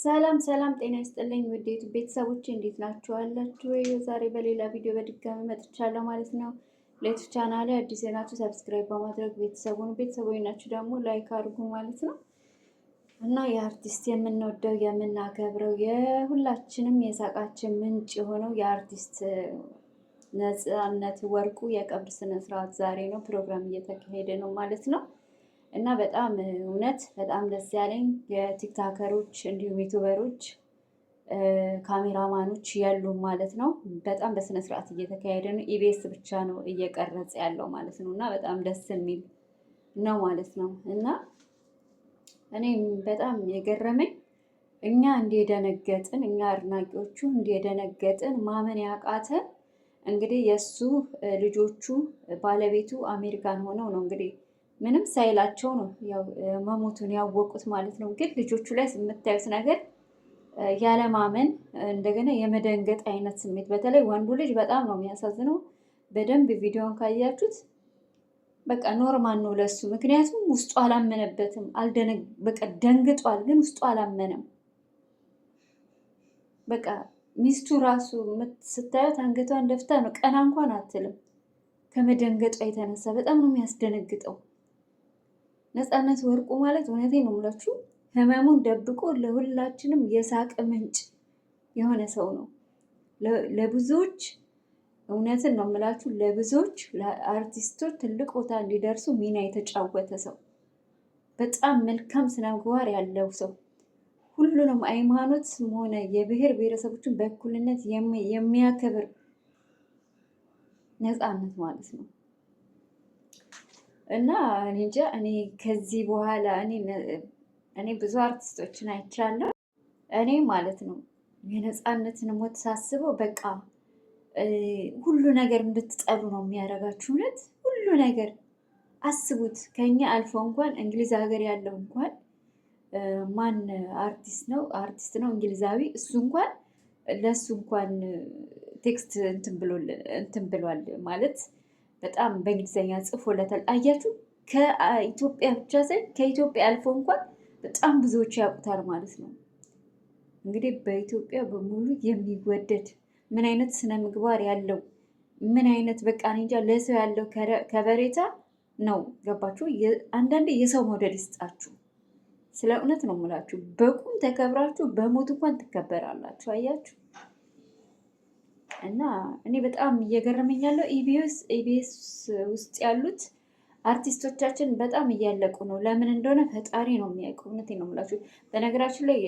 ሰላም ሰላም፣ ጤና ይስጥልኝ ውዴቱ ቤተሰቦች እንዴት ናችሁ? አላችሁ ወይ? ዛሬ በሌላ ቪዲዮ በድጋሚ መጥቻለሁ ማለት ነው። ለቱ ቻናል አዲስ ናችሁ ሰብስክራይብ በማድረግ ቤተሰቦች ናችሁ ደግሞ ላይክ አድርጉ ማለት ነው። እና የአርቲስት የምንወደው የምናከብረው የሁላችንም የሳቃችን ምንጭ የሆነው የአርቲስት ነፃነት ወርቁ የቀብር ስነ ስርዓት ዛሬ ነው። ፕሮግራም እየተካሄደ ነው ማለት ነው። እና በጣም እውነት በጣም ደስ ያለኝ የቲክታከሮች እንዲሁም ዩቱበሮች ካሜራማኖች ያሉም ማለት ነው። በጣም በስነ ስርዓት እየተካሄደ ነው። ኢቢኤስ ብቻ ነው እየቀረጸ ያለው ማለት ነው። እና በጣም ደስ የሚል ነው ማለት ነው። እና እኔም በጣም የገረመኝ እኛ እንደደነገጥን እኛ አድናቂዎቹ እንደደነገጥን ማመን ያቃተን እንግዲህ የእሱ ልጆቹ ባለቤቱ አሜሪካን ሆነው ነው እንግዲህ ምንም ሳይላቸው ነው ያው መሞቱን ያወቁት ማለት ነው። ግን ልጆቹ ላይ የምታዩት ነገር ያለማመን እንደገና የመደንገጥ አይነት ስሜት፣ በተለይ ወንዱ ልጅ በጣም ነው የሚያሳዝነው። በደንብ ቪዲዮን ካያችሁት በቃ ኖርማል ነው ለሱ፣ ምክንያቱም ውስጡ አላመነበትም። በቃ ደንግጧል፣ ግን ውስጡ አላመነም። በቃ ሚስቱ ራሱ ስታዩት አንገቷን ደፍታ ነው፣ ቀና እንኳን አትልም ከመደንገጧ የተነሳ። በጣም ነው የሚያስደነግጠው። ነፃነት ወርቁ ማለት እውነቴን ነው የምላችሁ ህመሙን ደብቆ ለሁላችንም የሳቅ ምንጭ የሆነ ሰው ነው። ለብዙዎች እውነትን ነው የምላችሁ ለብዙዎች ለአርቲስቶች ትልቅ ቦታ እንዲደርሱ ሚና የተጫወተ ሰው፣ በጣም መልካም ስነ ምግባር ያለው ሰው፣ ሁሉንም ሃይማኖትም ሆነ የብሔር ብሔረሰቦችን በእኩልነት የሚያከብር ነፃነት ማለት ነው። እና እንጃ እኔ ከዚህ በኋላ እኔ ብዙ አርቲስቶችን አይቻለሁ። እኔ ማለት ነው የነፃነትን ሞት ሳስበው በቃ ሁሉ ነገር እንድትጠሉ ነው የሚያደርጋችሁ። እውነት ሁሉ ነገር አስቡት። ከኛ አልፎ እንኳን እንግሊዝ ሀገር ያለው እንኳን ማን አርቲስት ነው እንግሊዛዊ፣ እሱ እንኳን ለእሱ እንኳን ቴክስት እንትን ብሏል ማለት በጣም በእንግሊዝኛ ጽፎለታል። አያችሁ፣ ከኢትዮጵያ ብቻ ሳይሆን ከኢትዮጵያ አልፎ እንኳን በጣም ብዙዎች ያውቁታል ማለት ነው። እንግዲህ በኢትዮጵያ በሙሉ የሚወደድ ምን አይነት ስነ ምግባር ያለው ምን አይነት በቃ እንጃ ለሰው ያለው ከበሬታ ነው። ገባችሁ? አንዳንዴ የሰው መውደድ ይስጣችሁ። ስለ እውነት ነው የምላችሁ። በቁም ተከብራችሁ በሞት እንኳን ትከበራላችሁ። አያችሁ። እና እኔ በጣም እየገረመኝ ያለው ኢቢኤስ ውስጥ ያሉት አርቲስቶቻችን በጣም እያለቁ ነው። ለምን እንደሆነ ፈጣሪ ነው የሚያውቀው። እውነቴን ነው የምላችሁ። በነገራችን ላይ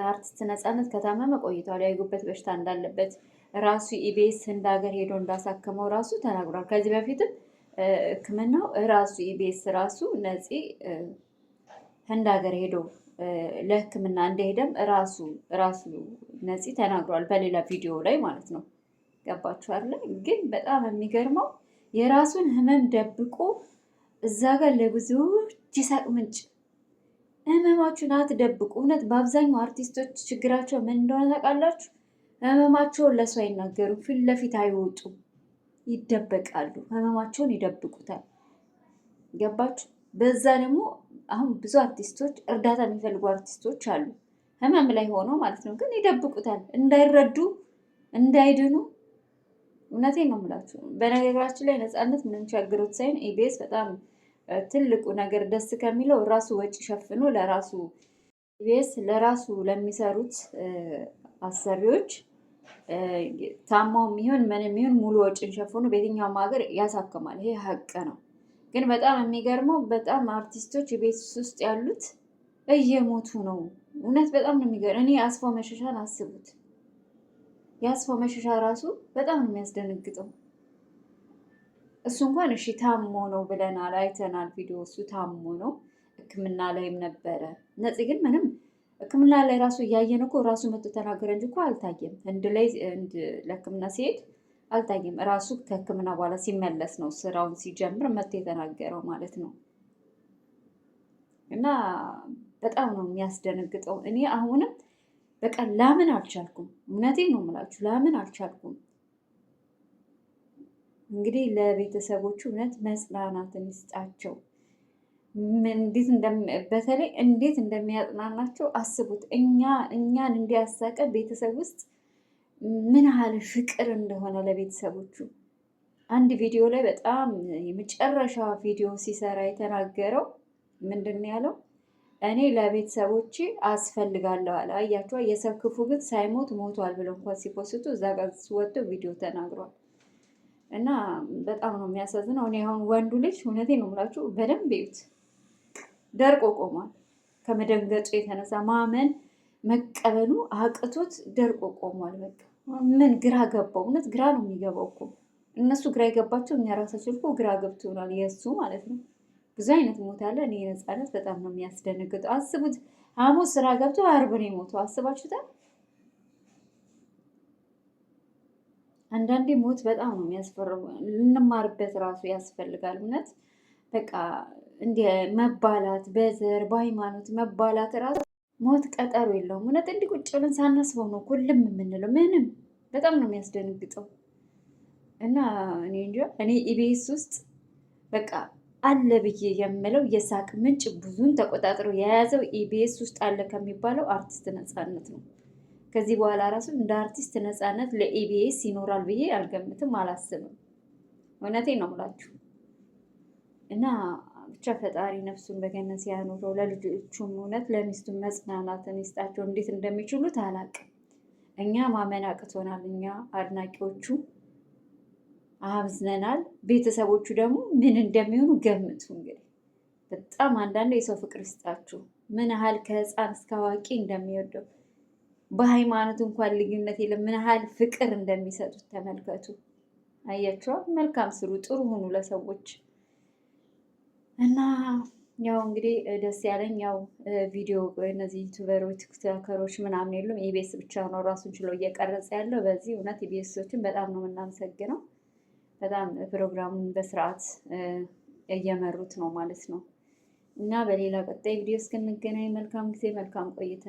አርቲስት ነፃነት ከታመመ ቆይቷል። የጉበት በሽታ እንዳለበት ራሱ ኢቢኤስ ህንድ ሀገር ሄዶ እንዳሳከመው ራሱ ተናግሯል። ከዚህ በፊትም ሕክምናው ራሱ ኢቢኤስ ራሱ ነፂ ህንድ ሀገር ሄዶ ለሕክምና እንደሄደም ራሱ ነፂ ተናግሯል፣ በሌላ ቪዲዮ ላይ ማለት ነው። ገባችሁ አይደለ? ግን በጣም የሚገርመው የራሱን ህመም ደብቆ እዛ ጋር ለብዙዎች ይሳቅ ምንጭ። ህመማችሁን አትደብቁ። እውነት በአብዛኛው አርቲስቶች ችግራቸው ምን እንደሆነ ታውቃላችሁ? ህመማቸውን ለሰው አይናገሩም፣ ፊት ለፊት አይወጡም፣ ይደበቃሉ፣ ህመማቸውን ይደብቁታል። ገባችሁ? በዛ ደግሞ አሁን ብዙ አርቲስቶች እርዳታ የሚፈልጉ አርቲስቶች አሉ፣ ህመም ላይ ሆኖ ማለት ነው። ግን ይደብቁታል፣ እንዳይረዱ እንዳይድኑ። እውነቴን ነው የምላችሁ። በነገራችን ላይ ነፃነት ምንም ቸግሮት ሳይሆን ኢቢኤስ በጣም ትልቁ ነገር ደስ ከሚለው ራሱ ወጪ ሸፍኖ ለራሱ ኢቢኤስ ለራሱ ለሚሰሩት አሰሪዎች ታማው የሚሆን ምንም ይሁን ሙሉ ወጪን ሸፍኖ በየትኛውም ሀገር ያሳክማል። ይሄ ሀቅ ነው። ግን በጣም የሚገርመው በጣም አርቲስቶች ቤት ውስጥ ያሉት እየሞቱ ነው። እውነት በጣም ነው የሚገርም። እኔ አስፋው መሸሻን አስቡት። የአስፋው መሸሻ ራሱ በጣም ነው የሚያስደነግጠው። እሱ እንኳን እሺ ታሞ ነው ብለናል፣ አይተናል ቪዲዮ። እሱ ታሞ ነው፣ ሕክምና ላይም ነበረ። ነፂ ግን ምንም ሕክምና ላይ ራሱ እያየን እኮ ራሱ መቶ ተናገረ እንጂ እኮ አልታየም። ህንድ ላይ ለሕክምና ሲሄድ አልታየም። ራሱ ከህክምና በኋላ ሲመለስ ነው ስራውን ሲጀምር መጥቶ የተናገረው ማለት ነው። እና በጣም ነው የሚያስደነግጠው። እኔ አሁንም በቃ ላምን አልቻልኩም። እውነቴን ነው የምላችሁ፣ ላምን አልቻልኩም። እንግዲህ ለቤተሰቦቹ እውነት መጽናናትን ይስጣቸው። እንዴት በተለይ እንዴት እንደሚያጽናናቸው አስቡት። እኛን እንዲያሳቀ ቤተሰብ ውስጥ ምን ያህል ፍቅር እንደሆነ ለቤተሰቦቹ አንድ ቪዲዮ ላይ በጣም የመጨረሻ ቪዲዮ ሲሰራ የተናገረው ምንድን ነው ያለው? እኔ ለቤተሰቦቼ አስፈልጋለሁ አለ። አያቸዋ የሰው ክፉ ግን ሳይሞት ሞቷል ብለው እንኳን ሲፖስቱ እዛ ጋር ሲወጡ ቪዲዮ ተናግሯል። እና በጣም ነው የሚያሳዝነው። እኔ አሁን ወንዱ ልጅ እውነቴን ነው የምላችሁ በደንብ ይዩት፣ ደርቆ ቆሟል። ከመደንገጡ የተነሳ ማመን መቀበሉ አቅቶት ደርቆ ቆሟል። በቃ ምን ግራ ገባው። እውነት ግራ ነው የሚገባው እኮ እነሱ ግራ የገባቸው እኛ ራሳችን እኮ ግራ ገብቶናል። የእሱ ማለት ነው። ብዙ አይነት ሞት አለ። እኔ ነፃነት በጣም ነው የሚያስደነግጠው። አስቡት፣ ሐሙስ ስራ ገብቶ ዓርብ ነው የሞተው። አስባችሁታል? አንዳንዴ ሞት በጣም ነው የሚያስፈራው። ልንማርበት ራሱ ያስፈልጋል። እውነት በቃ እንደ መባላት በዘር በሃይማኖት መባላት ራሱ ሞት ቀጠሮ የለውም። እውነት እንዲህ ቁጭ ብለን ሳናስበው ነው ሁሉም የምንለው። ምንም በጣም ነው የሚያስደነግጠው። እና እኔ እንጃ እኔ ኢቢኤስ ውስጥ በቃ አለ ብዬ የምለው የሳቅ ምንጭ ብዙን ተቆጣጥሮ የያዘው ኢቢኤስ ውስጥ አለ ከሚባለው አርቲስት ነፃነት ነው። ከዚህ በኋላ ራሱ እንደ አርቲስት ነፃነት ለኢቢኤስ ይኖራል ብዬ አልገምትም፣ አላስብም። እውነቴን ነው የምላችሁ። እና ብቻ ፈጣሪ ነፍሱን በገነት ያኑረው፣ ለልጆቹም እውነት ለሚስቱም መጽናናትን ይስጣቸው። እንዴት እንደሚችሉት አላቅም። እኛ ማመን አቅቶናል። እኛ አድናቂዎቹ አብዝነናል። ቤተሰቦቹ ደግሞ ምን እንደሚሆኑ ገምቱ። እንግዲህ በጣም አንዳንድ የሰው ፍቅር ይስጣችሁ። ምን ያህል ከህፃን እስከ አዋቂ እንደሚወደው በሃይማኖት እንኳን ልዩነት የለም። ምን ያህል ፍቅር እንደሚሰጡት ተመልከቱ። አያችኋል? መልካም ስሩ፣ ጥሩ ሁኑ ለሰዎች። እና ያው እንግዲህ ደስ ያለኝ ያው ቪዲዮ እነዚህ ዩቱበሮች ቲክቶከሮች ምናምን የሉም። ኢቢኤስ ብቻ ነው ራሱን ችሎ እየቀረጸ ያለው። በዚህ እውነት ኢቢኤሶችን በጣም ነው የምናመሰግነው። በጣም ፕሮግራሙን በስርዓት እየመሩት ነው ማለት ነው። እና በሌላ ቀጣይ ቪዲዮ እስክንገናኝ መልካም ጊዜ፣ መልካም ቆይታ